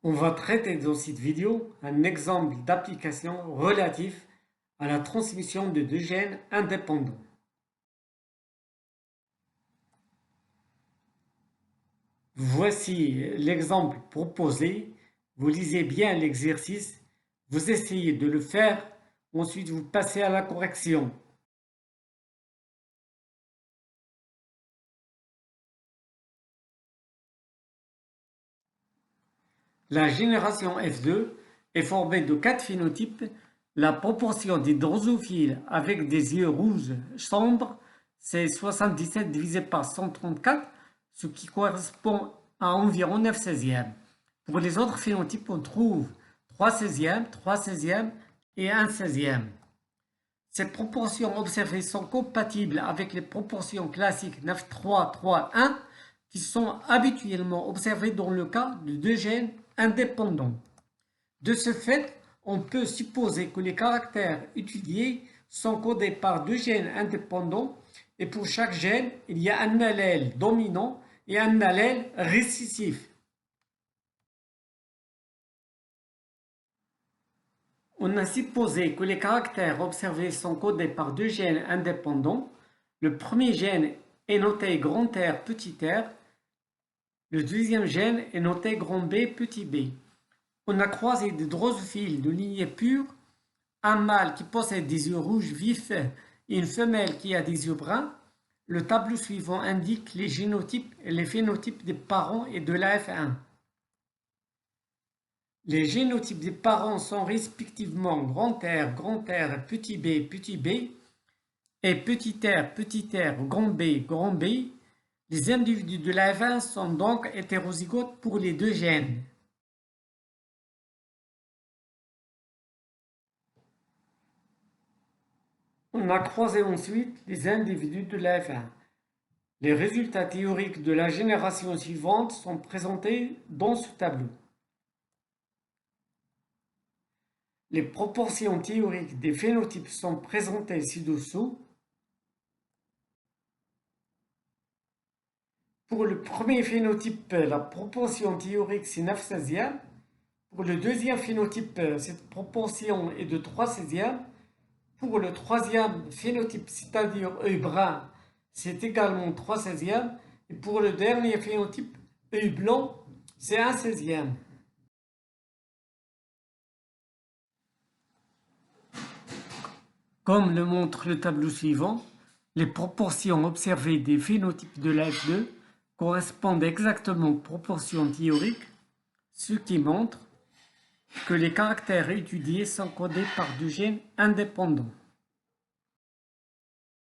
On va traiter dans cette vidéo un exemple d'application relatif à la transmission de deux gènes indépendants. Voici l'exemple proposé. Vous lisez bien l'exercice, vous essayez de le faire, ensuite vous passez à la correction. La génération F2 est formée de 4 phénotypes. La proportion des drosophiles avec des yeux rouges sombres, c'est 77 divisé par 134, ce qui correspond à environ 9 16e. Pour les autres phénotypes, on trouve 3 16e, 3 16e et 1 16e. Ces proportions observées sont compatibles avec les proportions classiques 9, 3, 3, 1 qui sont habituellement observées dans le cas de deux gènes indépendants. De ce fait, on peut supposer que les caractères étudiés sont codés par deux gènes indépendants et pour chaque gène, il y a un allèle dominant et un allèle récessif. On a supposé que les caractères observés sont codés par deux gènes indépendants. Le premier gène est noté grand R petit r. Le deuxième gène est noté grand B petit b. On a croisé des drosophiles de lignée pure, un mâle qui possède des yeux rouges vifs et une femelle qui a des yeux bruns. Le tableau suivant indique les génotypes et les phénotypes des parents et de la F1. Les génotypes des parents sont respectivement grand R, petit b, et petit r, grand B. Les individus de la F1 sont donc hétérozygotes pour les deux gènes. On a croisé ensuite les individus de la F1. Les résultats théoriques de la génération suivante sont présentés dans ce tableau. Les proportions théoriques des phénotypes sont présentées ci-dessous. Pour le premier phénotype, la proportion théorique c'est 9 16e. Pour le deuxième phénotype, cette proportion est de 3 16e. Pour le troisième phénotype, c'est-à-dire œil brun, c'est également 3 16e. Et pour le dernier phénotype, œil blanc, c'est 1 16e. Comme le montre le tableau suivant, les proportions observées des phénotypes de la F2 correspondent exactement aux proportions théoriques, ce qui montre que les caractères étudiés sont codés par deux gènes indépendants.